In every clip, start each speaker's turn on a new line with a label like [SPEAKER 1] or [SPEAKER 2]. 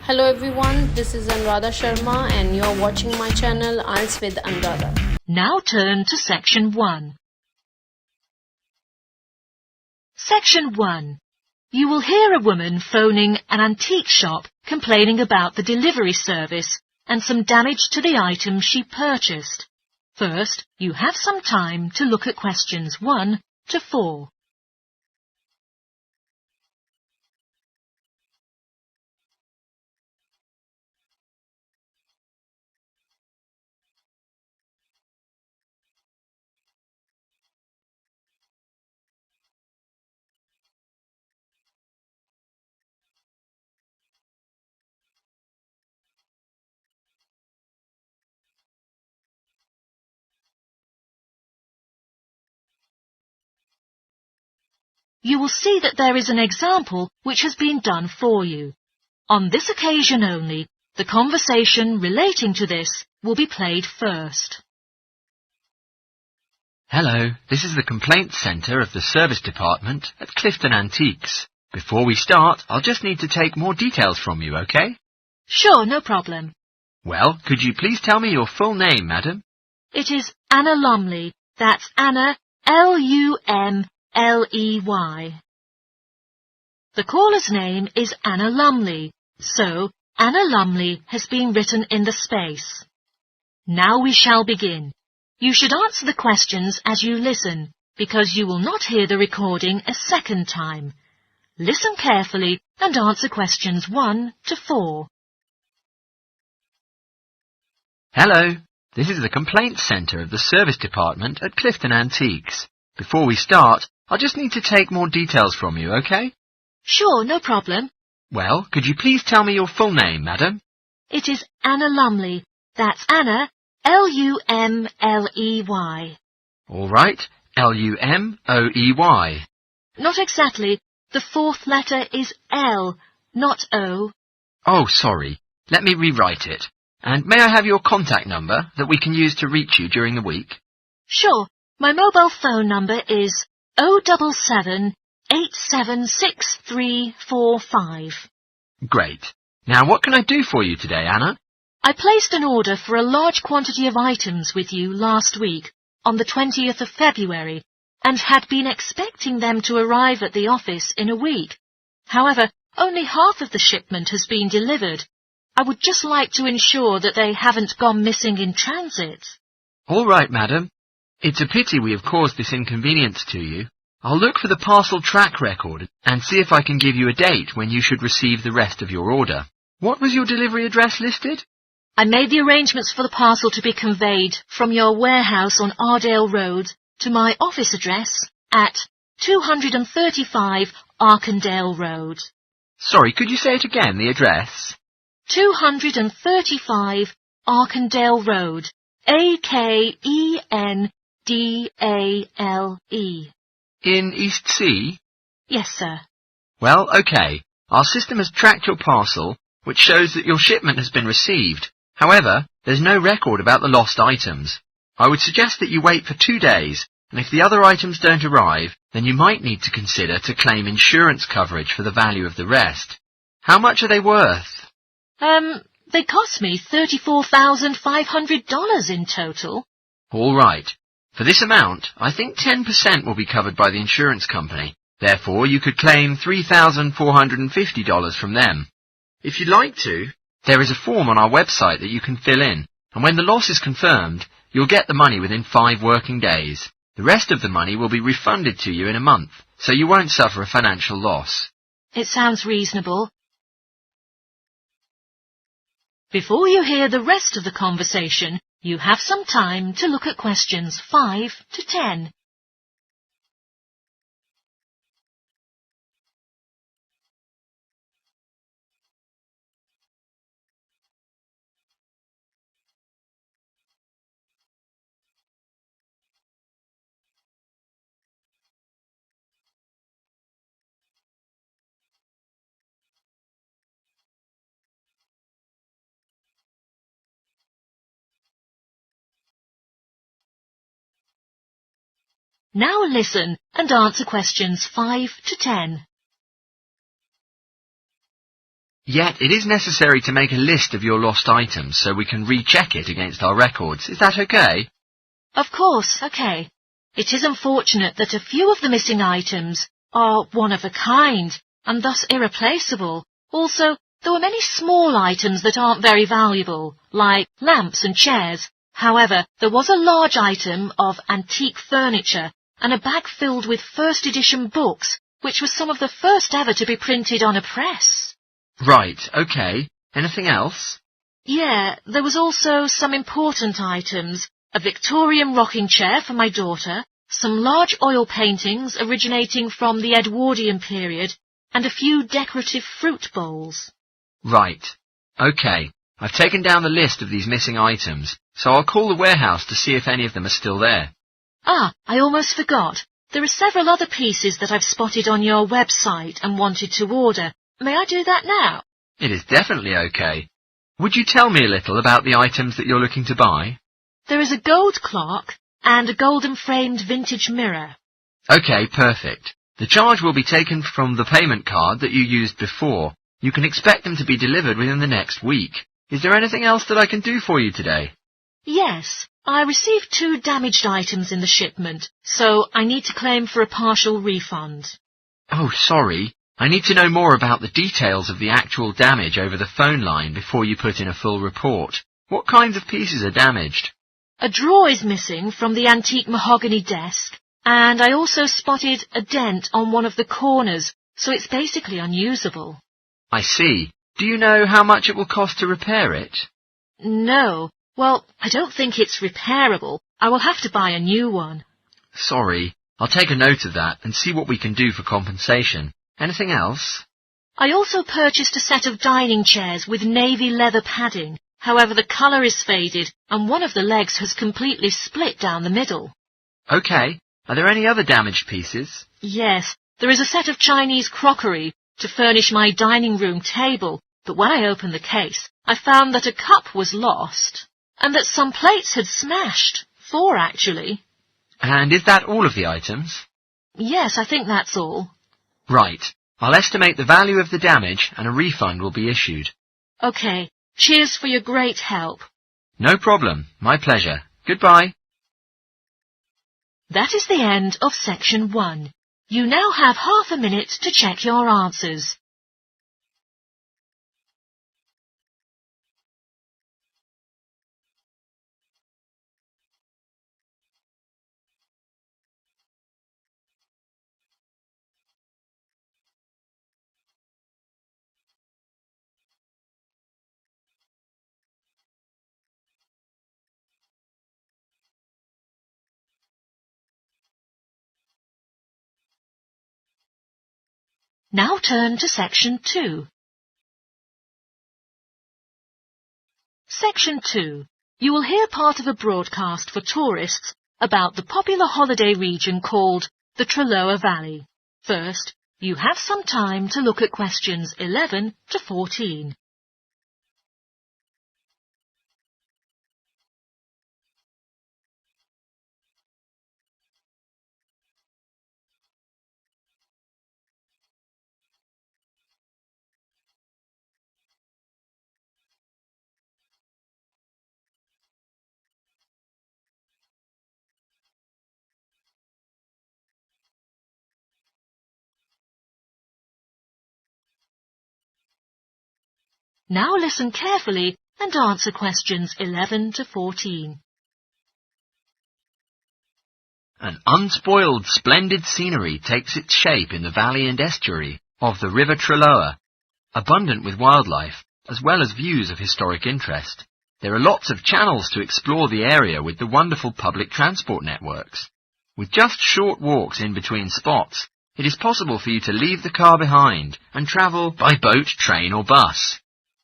[SPEAKER 1] Hello everyone, this is Anuradha Sharma and you're watching my channel IELTS with Anuradha.
[SPEAKER 2] Now turn to Section 1. Section 1. You will hear a woman phoning an antique shop complaining about the delivery service and some damage to the item she purchased. First, you have some time to look at questions 1 to 4. You will see that there is an example which has been done for you. On this occasion only, the conversation relating to this will be played first.
[SPEAKER 3] Hello, this is the Complaints Centre of the Service Department at Clifton Antiques. Before we start, I'll just need to take more details from you, okay?
[SPEAKER 2] Sure, no problem.
[SPEAKER 3] Well, could you please tell me your full name, madam?
[SPEAKER 2] It is Anna Lumley. That's Anna, Lumley. The caller's name is Anna Lumley, so Anna Lumley has been written in the space. Now we shall begin. You should answer the questions as you listen, because you will not hear the recording a second time. Listen carefully and answer questions 1 to 4.
[SPEAKER 3] Hello, this is the Complaints Centre of the Service Department at Clifton Antiques. Before we start, I'll just need to take more details from you, okay?
[SPEAKER 2] Sure, no problem.
[SPEAKER 3] Well, could you please tell me your full name, madam?
[SPEAKER 2] It is Anna Lumley. That's Anna, Lumley.
[SPEAKER 3] All right, Lumley.
[SPEAKER 2] Not exactly. The fourth letter is L, not O.
[SPEAKER 3] Oh, sorry. Let me rewrite it. And may I have your contact number that we can use to reach you during the week?
[SPEAKER 2] Sure. My mobile phone number is 077 876345.
[SPEAKER 3] Great. Now what can I do for you today, Anna?
[SPEAKER 2] I placed an order for a large quantity of items with you last week, on the 20th of February, and had been expecting them to arrive at the office in a week. However, only half of the shipment has been delivered. I would just like to ensure that they haven't gone missing in transit.
[SPEAKER 3] All right, madam. It's a pity we have caused this inconvenience to you. I'll look for the parcel track record and see if I can give you a date when you should receive the rest of your order. What was your delivery address listed?
[SPEAKER 2] I made the arrangements for the parcel to be conveyed from your warehouse on Ardale Road to my office address at 235 Arkandale Road.
[SPEAKER 3] Sorry, could you say it again, the address?
[SPEAKER 2] 235 Arkandale Road, Akendale.
[SPEAKER 3] In East Sea?
[SPEAKER 2] Yes, sir.
[SPEAKER 3] Well, okay. Our system has tracked your parcel, which shows that your shipment has been received. However, there's no record about the lost items. I would suggest that you wait for 2 days, and if the other items don't arrive, then you might need to consider to claim insurance coverage for the value of the rest. How much are they worth?
[SPEAKER 2] They cost me $34,500 in total.
[SPEAKER 3] All right. For this amount, I think 10% will be covered by the insurance company. Therefore, you could claim $3,450 from them. If you'd like to, there is a form on our website that you can fill in, and when the loss is confirmed, you'll get the money within 5 working days. The rest of the money will be refunded to you in a month, so you won't suffer a financial loss.
[SPEAKER 2] It sounds reasonable. Before you hear the rest of the conversation, you have some time to look at questions 5 to 10. Now listen and answer questions 5 to 10.
[SPEAKER 3] Yet it is necessary to make a list of your lost items so we can recheck it against our records. Is that okay?
[SPEAKER 2] Of course, okay. It is unfortunate that a few of the missing items are one of a kind and thus irreplaceable. Also, there were many small items that aren't very valuable, like lamps and chairs. However, there was a large item of antique furniture and a bag filled with first edition books, which was some of the first ever to be printed on a press.
[SPEAKER 3] Right, okay. Anything else?
[SPEAKER 2] Yeah, there was also some important items. A Victorian rocking chair for my daughter, some large oil paintings originating from the Edwardian period, and a few decorative fruit bowls.
[SPEAKER 3] Right. Okay. I've taken down the list of these missing items, so I'll call the warehouse to see if any of them are still there.
[SPEAKER 2] Ah, I almost forgot. There are several other pieces that I've spotted on your website and wanted to order. May I do that now?
[SPEAKER 3] It is definitely okay. Would you tell me a little about the items that you're looking to buy?
[SPEAKER 2] There is a gold clock and a golden-framed vintage mirror.
[SPEAKER 3] Okay, perfect. The charge will be taken from the payment card that you used before. You can expect them to be delivered within the next week. Is there anything else that I can do for you today?
[SPEAKER 2] Yes, I received 2 damaged items in the shipment, so I need to claim for a partial refund.
[SPEAKER 3] Oh, sorry. I need to know more about the details of the actual damage over the phone line before you put in a full report. What kinds of pieces are damaged?
[SPEAKER 2] A drawer is missing from the antique mahogany desk, and I also spotted a dent on one of the corners, so it's basically unusable.
[SPEAKER 3] I see. Do you know how much it will cost to repair it?
[SPEAKER 2] No. Well, I don't think it's repairable. I will have to buy a new one.
[SPEAKER 3] Sorry. I'll take a note of that and see what we can do for compensation. Anything else?
[SPEAKER 2] I also purchased a set of dining chairs with navy leather padding. However, the colour is faded and one of the legs has completely split down the middle.
[SPEAKER 3] Okay. Are there any other damaged pieces?
[SPEAKER 2] Yes, there is a set of Chinese crockery to furnish my dining room table, but when I opened the case, I found that a cup was lost and that some plates had smashed. 4, actually.
[SPEAKER 3] And is that all of the items?
[SPEAKER 2] Yes, I think that's all.
[SPEAKER 3] Right. I'll estimate the value of the damage and a refund will be issued.
[SPEAKER 2] Okay. Cheers for your great help.
[SPEAKER 3] No problem. My pleasure. Goodbye.
[SPEAKER 2] That is the end of section 1. You now have half a minute to check your answers. Now turn to section 2. Section 2. You will hear part of a broadcast for tourists about the popular holiday region called the Trelloa Valley. First, you have some time to look at questions 11 to 14. Now listen carefully and answer questions 11 to 14.
[SPEAKER 3] An unspoiled, splendid scenery takes its shape in the valley and estuary of the River Trelloa, abundant with wildlife, as well as views of historic interest. There are lots of channels to explore the area with the wonderful public transport networks. With just short walks in between spots, it is possible for you to leave the car behind and travel by boat, train or bus.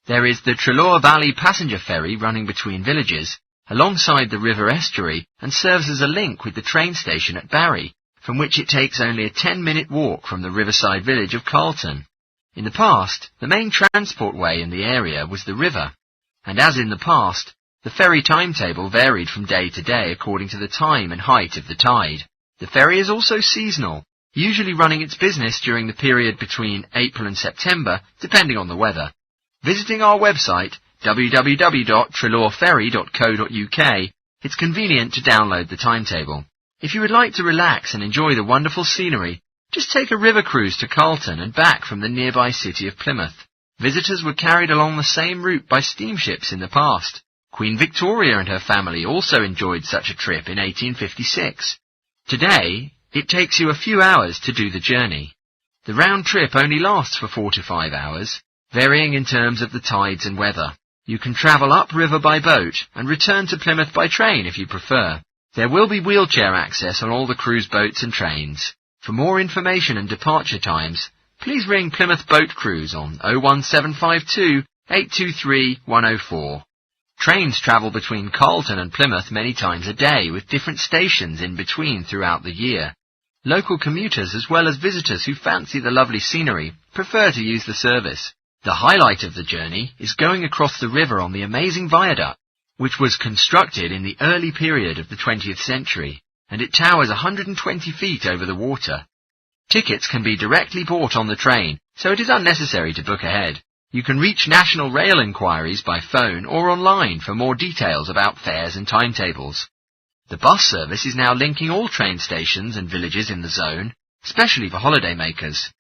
[SPEAKER 3] There is the Trelloa Valley passenger ferry running between villages, alongside the river estuary, and serves as a link with the train station at Barry, from which it takes only a 10-minute walk from the riverside village of Carlton. In the past, the main transport way in the area was the river, and as in the past, the ferry timetable varied from day to day according to the time and height of the tide. The ferry is also seasonal, usually running its business during the period between April and September, depending on the weather. Visiting our website, www.treloarferry.co.uk, it's convenient to download the timetable. If you would like to relax and enjoy the wonderful scenery, just take a river cruise to Carlton and back from the nearby city of Plymouth. Visitors were carried along the same route by steamships in the past. Queen Victoria and her family also enjoyed such a trip in 1856. Today, it takes you a few hours to do the journey. The round trip only lasts for 4 to 5 hours, varying in terms of the tides and weather. You can travel upriver by boat and return to Plymouth by train if you prefer. There will be wheelchair access on all the cruise boats and trains. For more information and departure times, please ring Plymouth Boat Cruise on 01752 823 104. Trains travel between Carlton and Plymouth many times a day with different stations in between throughout the year. Local commuters as well as visitors who fancy the lovely scenery prefer to use the service. The highlight of the journey is going across the river on the amazing viaduct, which was constructed in the early period of the 20th century, and it towers 120 feet over the water. Tickets can be directly bought on the train, so it is unnecessary to book ahead. You can reach National Rail inquiries by phone or online for more details about fares and timetables. The bus service is now linking all train stations and villages in the zone, especially for holidaymakers.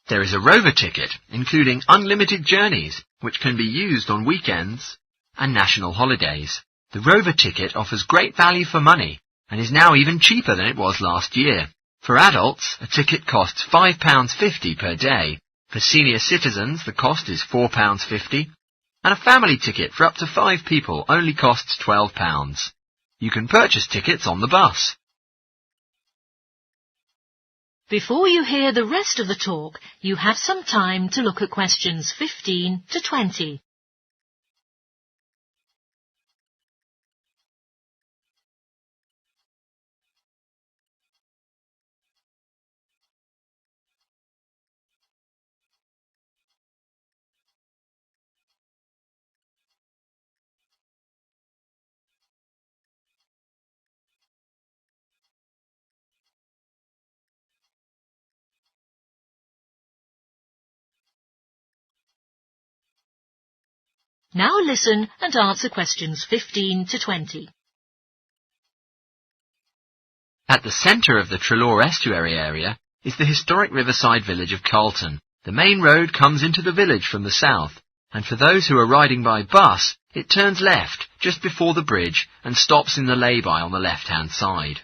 [SPEAKER 3] There is a Rover ticket, including unlimited journeys, which can be used on weekends and national holidays. The Rover ticket offers great value for money and is now even cheaper than it was last year. For adults, a ticket costs £5.50 per day. For senior citizens, the cost is £4.50, and a family ticket for up to 5 people only costs £12. You can purchase tickets on the bus.
[SPEAKER 2] Before you hear the rest of the talk, you have some time to look at questions 15 to 20. Now listen and answer questions 15 to 20.
[SPEAKER 3] At the centre of the Treloar estuary area is the historic riverside village of Carlton. The main road comes into the village from the south, and for those who are riding by bus, it turns left just before the bridge and stops in the lay-by on the left-hand side.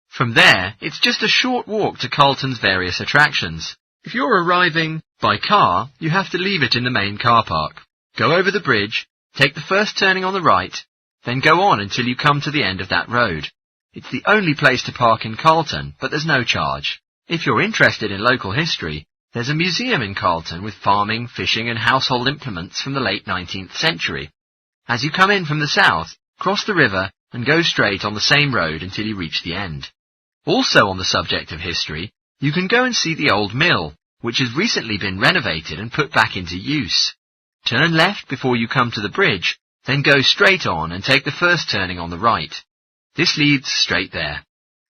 [SPEAKER 3] From there, it's just a short walk to Carlton's various attractions. If you're arriving by car, you have to leave it in the main car park. Go over the bridge, take the first turning on the right, then go on until you come to the end of that road. It's the only place to park in Carlton, but there's no charge. If you're interested in local history, there's a museum in Carlton with farming, fishing and household implements from the late 19th century. As you come in from the south, cross the river and go straight on the same road until you reach the end. Also on the subject of history, you can go and see the old mill, which has recently been renovated and put back into use. Turn left before you come to the bridge, then go straight on and take the first turning on the right. This leads straight there.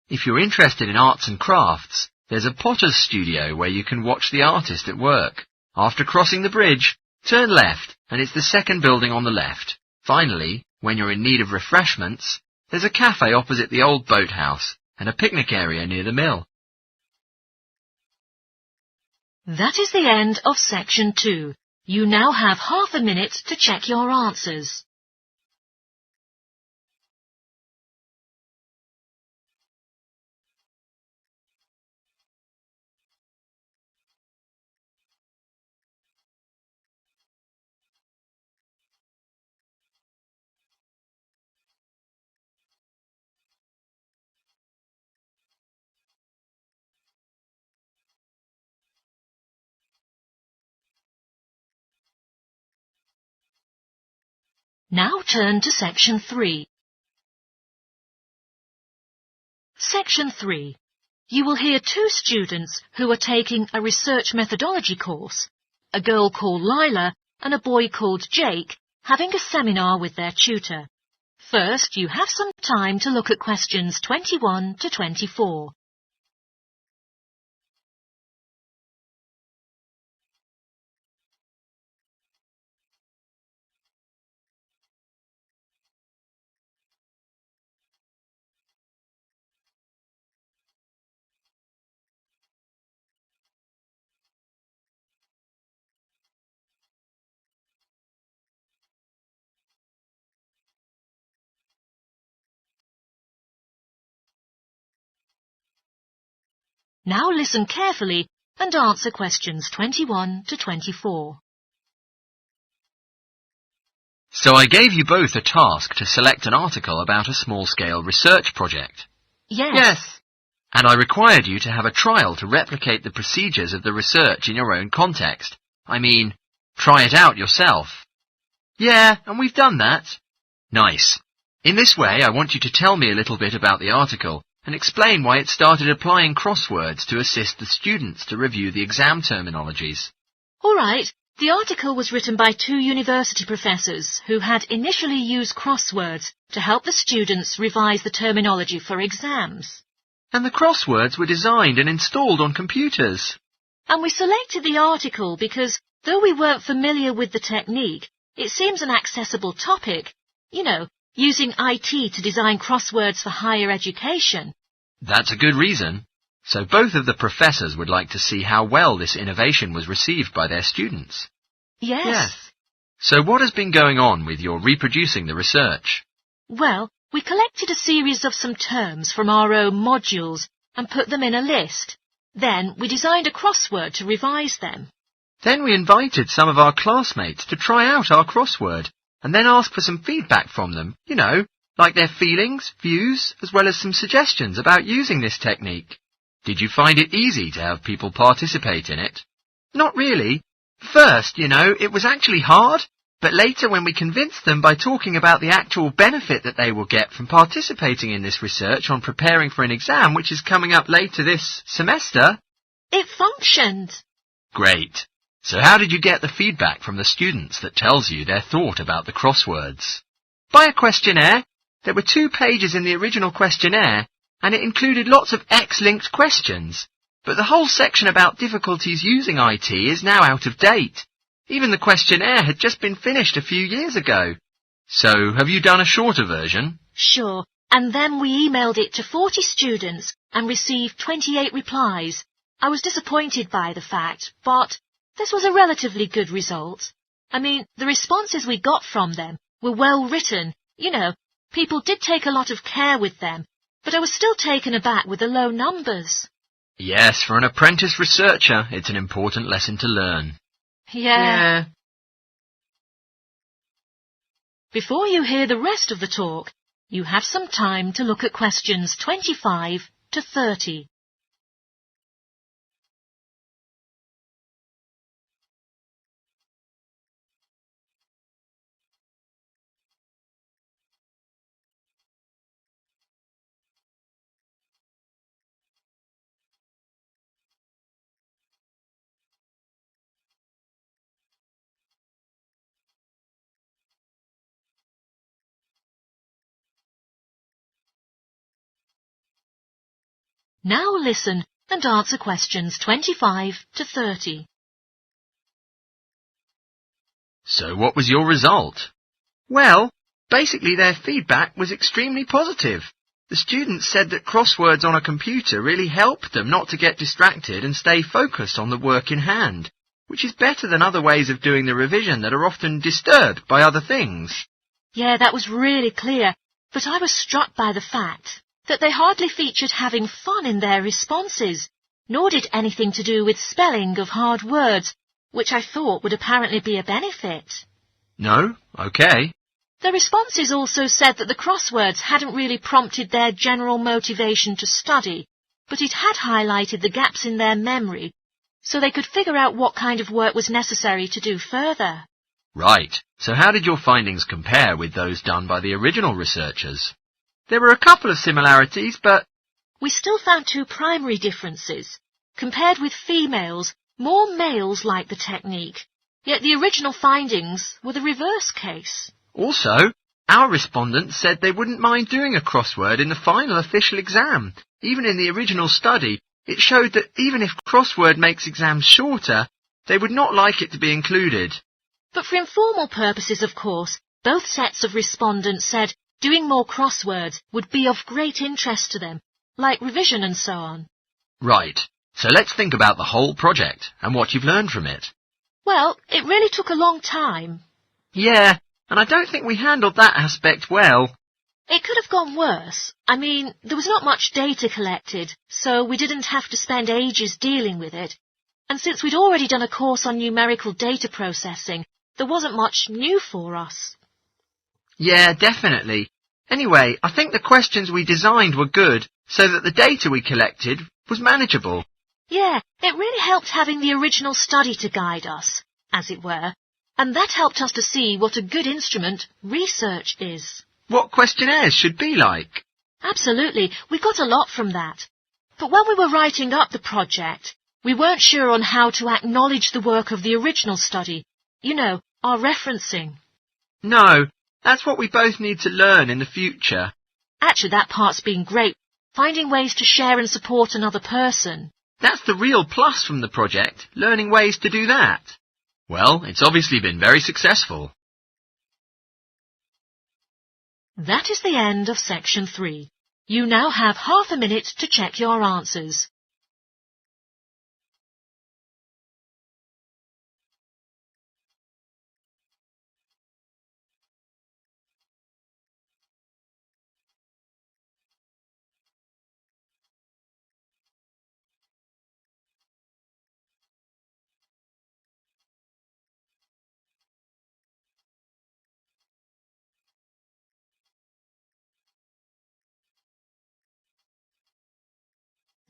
[SPEAKER 3] If you're interested in arts and crafts, there's a potter's studio where you can watch the artist at work. After crossing the bridge, turn left and it's the second building on the left. Finally, when you're in need of refreshments, there's a cafe opposite the old boathouse and a picnic area near the mill.
[SPEAKER 2] That is the end of section 2. You now have half a minute to check your answers. Now turn to section 3. Section 3. You will hear 2 students who are taking a research methodology course, a girl called Lila and a boy called Jake, having a seminar with their tutor. First, you have some time to look at questions 21 to 24. Now listen carefully and answer questions 21 to 24.
[SPEAKER 3] So I gave you both a task to select an article about a small-scale research project.
[SPEAKER 2] Yes.
[SPEAKER 3] And I required you to have a trial to replicate the procedures of the research in your own context. I mean, try it out yourself. Yeah, and we've done that. Nice. In this way, I want you to tell me a little bit about the article and explain why it started applying crosswords to assist the students to review the exam terminologies.
[SPEAKER 2] All right. The article was written by 2 university professors who had initially used crosswords to help the students revise the terminology for exams.
[SPEAKER 3] And the crosswords were designed and installed on computers.
[SPEAKER 2] And we selected the article because, though we weren't familiar with the technique, it seems an accessible topic. You know, using IT to design crosswords for higher education.
[SPEAKER 3] That's a good reason. So both of the professors would like to see how well this innovation was received by their students.
[SPEAKER 2] Yes.
[SPEAKER 3] So what has been going on with your reproducing the research?
[SPEAKER 2] Well, we collected a series of some terms from our own modules and put them in a list. Then we designed a crossword to revise them.
[SPEAKER 3] Then we invited some of our classmates to try out our crossword and then ask for some feedback from them, you know, like their feelings, views, as well as some suggestions about using this technique. Did you find it easy to have people participate in it? Not really. First, you know, it was actually hard, but later when we convinced them by talking about the actual benefit that they will get from participating in this research on preparing for an exam which is coming up later this semester.
[SPEAKER 2] It functioned.
[SPEAKER 3] Great. So how did you get the feedback from the students that tells you their thought about the crosswords? By a questionnaire. There were 2 pages in the original questionnaire, and it included lots of X-linked questions. But the whole section about difficulties using IT is now out of date. Even the questionnaire had just been finished a few years ago. So, have you done a shorter version?
[SPEAKER 2] Sure, and then we emailed it to 40 students and received 28 replies. I was disappointed by the fact, but this was a relatively good result. I mean, the responses we got from them were well written. You know, people did take a lot of care with them, but I was still taken aback with the low numbers.
[SPEAKER 3] Yes, for an apprentice researcher, it's an important lesson to learn.
[SPEAKER 2] Yeah. Before you hear the rest of the talk, you have some time to look at questions 25 to 30. Now listen and answer questions 25 to 30.
[SPEAKER 3] So what was your result? Well, basically their feedback was extremely positive. The students said that crosswords on a computer really helped them not to get distracted and stay focused on the work in hand, which is better than other ways of doing the revision that are often disturbed by other things.
[SPEAKER 2] Yeah, that was really clear, but I was struck by the fact that they hardly featured having fun in their responses, nor did anything to do with spelling of hard words, which I thought would apparently be a benefit.
[SPEAKER 3] No? Okay.
[SPEAKER 2] The responses also said that the crosswords hadn't really prompted their general motivation to study, but it had highlighted the gaps in their memory, so they could figure out what kind of work was necessary to do further.
[SPEAKER 3] Right. So how did your findings compare with those done by the original researchers? There were a couple of similarities, but
[SPEAKER 2] we still found 2 primary differences. Compared with females, more males liked the technique, yet the original findings were the reverse case.
[SPEAKER 3] Also, our respondents said they wouldn't mind doing a crossword in the final official exam. Even in the original study, it showed that even if crossword makes exams shorter, they would not like it to be included.
[SPEAKER 2] But for informal purposes, of course, both sets of respondents said doing more crosswords would be of great interest to them, like revision and so on.
[SPEAKER 3] Right. So let's think about the whole project and what you've learned from it.
[SPEAKER 2] Well, it really took a long time.
[SPEAKER 3] Yeah, and I don't think we handled that aspect well.
[SPEAKER 2] It could have gone worse. I mean, there was not much data collected, so we didn't have to spend ages dealing with it. And since we'd already done a course on numerical data processing, there wasn't much new for us.
[SPEAKER 3] Yeah, definitely. Anyway, I think the questions we designed were good, so that the data we collected was manageable.
[SPEAKER 2] Yeah, it really helped having the original study to guide us, as it were, and that helped us to see what a good instrument research is.
[SPEAKER 3] What questionnaires should be like.
[SPEAKER 2] Absolutely, we got a lot from that. But when we were writing up the project, we weren't sure on how to acknowledge the work of the original study. You know, our referencing.
[SPEAKER 3] No, that's what we both need to learn in the future.
[SPEAKER 2] Actually, that part's been great, finding ways to share and support another person.
[SPEAKER 3] That's the real plus from the project, learning ways to do that. Well, it's obviously been very successful.
[SPEAKER 2] That is the end of section 3. You now have half a minute to check your answers.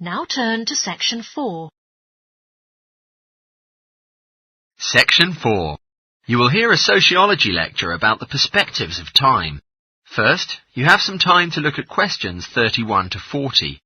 [SPEAKER 2] Now turn to section 4.
[SPEAKER 3] Section 4. You will hear a sociology lecture about the perspectives of time. First, you have some time to look at questions 31 to 40.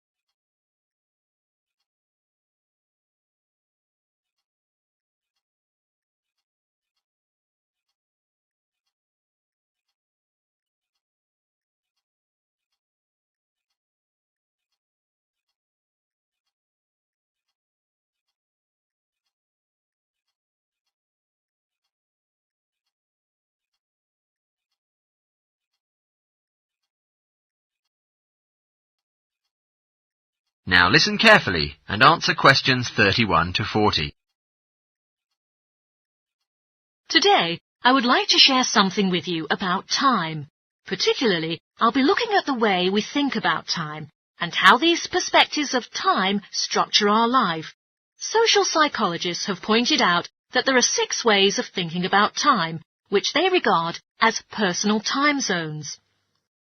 [SPEAKER 3] Now listen carefully and answer questions 31 to 40.
[SPEAKER 2] Today, I would like to share something with you about time. Particularly, I'll be looking at the way we think about time and how these perspectives of time structure our life. Social psychologists have pointed out that there are 6 ways of thinking about time, which they regard as personal time zones.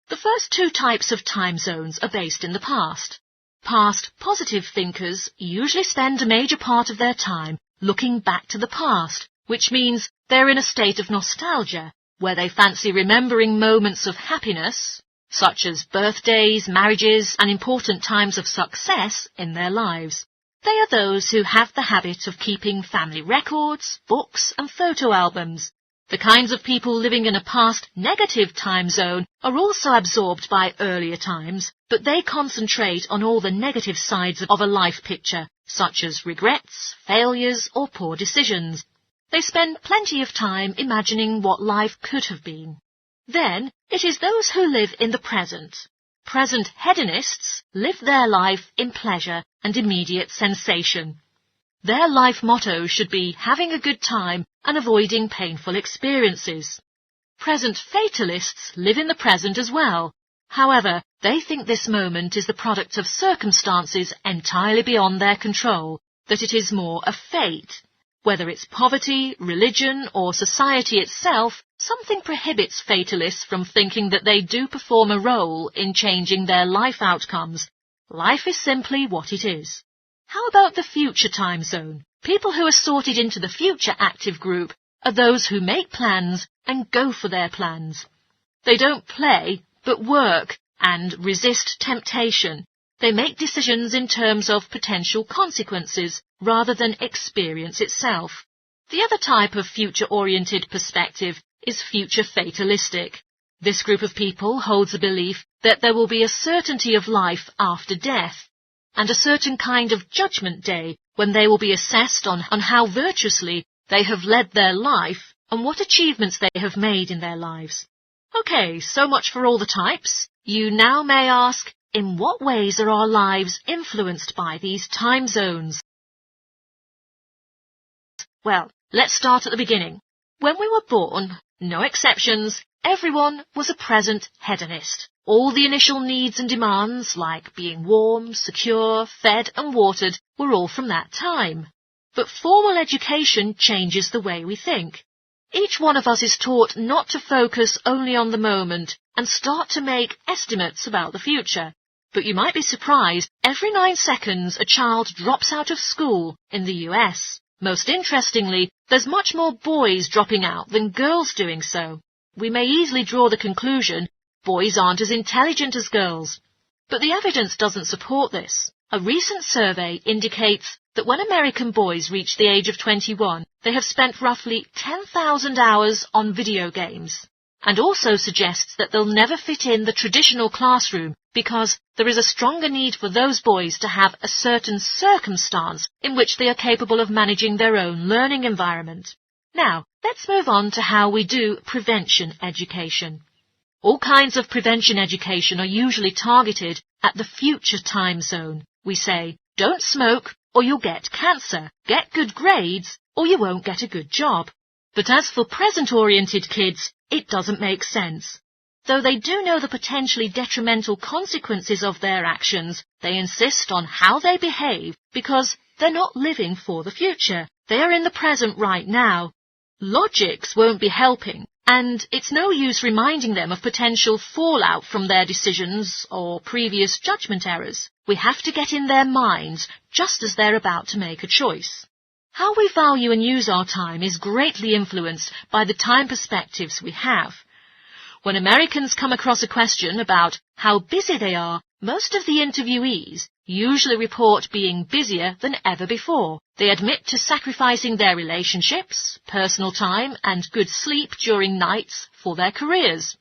[SPEAKER 2] The first 2 types of time zones are based in the past. Past positive thinkers usually spend a major part of their time looking back to the past, which means they're in a state of nostalgia, where they fancy remembering moments of happiness, such as birthdays, marriages, and important times of success in their lives. They are those who have the habit of keeping family records, books, and photo albums. The kinds of people living in a past negative time zone are also absorbed by earlier times, but they concentrate on all the negative sides of a life picture, such as regrets, failures, or poor decisions. They spend plenty of time imagining what life could have been. Then, it is those who live in the present. Present hedonists live their life in pleasure and immediate sensation. Their life motto should be having a good time and avoiding painful experiences. Present fatalists live in the present as well. However, they think this moment is the product of circumstances entirely beyond their control, that it is more a fate. Whether it's poverty, religion, or society itself, something prohibits fatalists from thinking that they do perform a role in changing their life outcomes. Life is simply what it is. How about the future time zone? People who are sorted into the future active group are those who make plans and go for their plans. They don't play, but work and resist temptation. They make decisions in terms of potential consequences rather than experience itself. The other type of future-oriented perspective is future fatalistic. This group of people holds a belief that there will be a certainty of life after death, and a certain kind of judgment day when they will be assessed on how virtuously they have led their life and what achievements they have made in their lives. Okay, so much for all the types. You now may ask, in what ways are our lives influenced by these time zones? Well, let's start at the beginning. When we were born, no exceptions, everyone was a present hedonist. All the initial needs and demands, like being warm, secure, fed and watered, were all from that time. But formal education changes the way we think. Each one of us is taught not to focus only on the moment and start to make estimates about the future. But you might be surprised, every 9 seconds a child drops out of school in the US. Most interestingly, there's much more boys dropping out than girls doing so. We may easily draw the conclusion boys aren't as intelligent as girls. But the evidence doesn't support this. A recent survey indicates that when American boys reach the age of 21, they have spent roughly 10,000 hours on video games, and also suggests that they'll never fit in the traditional classroom because there is a stronger need for those boys to have a certain circumstance in which they are capable of managing their own learning environment. Now, let's move on to how we do prevention education. All kinds of prevention education are usually targeted at the future time zone. We say, don't smoke or you'll get cancer, get good grades or you won't get a good job. But as for present-oriented kids, it doesn't make sense. Though they do know the potentially detrimental consequences of their actions, they insist on how they behave because they're not living for the future. They are in the present right now. Logics won't be helping, and it's no use reminding them of potential fallout from their decisions or previous judgment errors. We have to get in their minds just as they're about to make a choice. How we value and use our time is greatly influenced by the time perspectives we have. When Americans come across a question about how busy they are, most of the interviewees usually report being busier than ever before. They admit to sacrificing their relationships, personal time and good sleep during nights for their careers.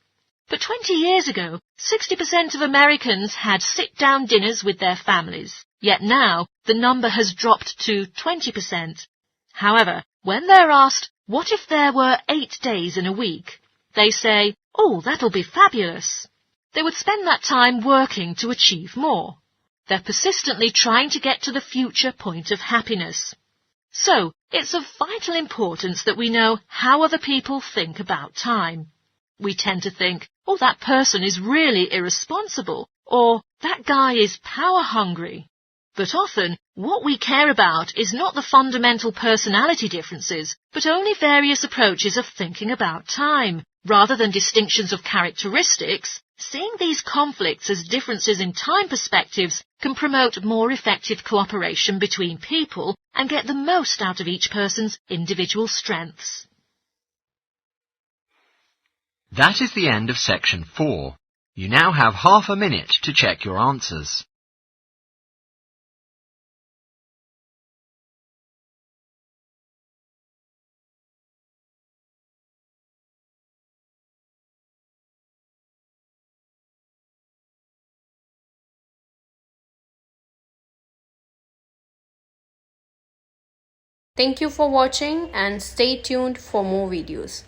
[SPEAKER 2] But 20 years ago, 60% of Americans had sit-down dinners with their families. Yet now, the number has dropped to 20%. However, when they're asked, what if there were 8 days in a week? They say, oh, that'll be fabulous. They would spend that time working to achieve more. They're persistently trying to get to the future point of happiness. So, it's of vital importance that we know how other people think about time. We tend to think, oh, that person is really irresponsible, or that guy is power-hungry. But often, what we care about is not the fundamental personality differences, but only various approaches of thinking about time. Rather than distinctions of characteristics, seeing these conflicts as differences in time perspectives can promote more effective cooperation between people and get the most out of each person's individual strengths.
[SPEAKER 3] That is the end of section 4. You now have half a minute to check your answers.
[SPEAKER 1] Thank you for watching and stay tuned for more videos.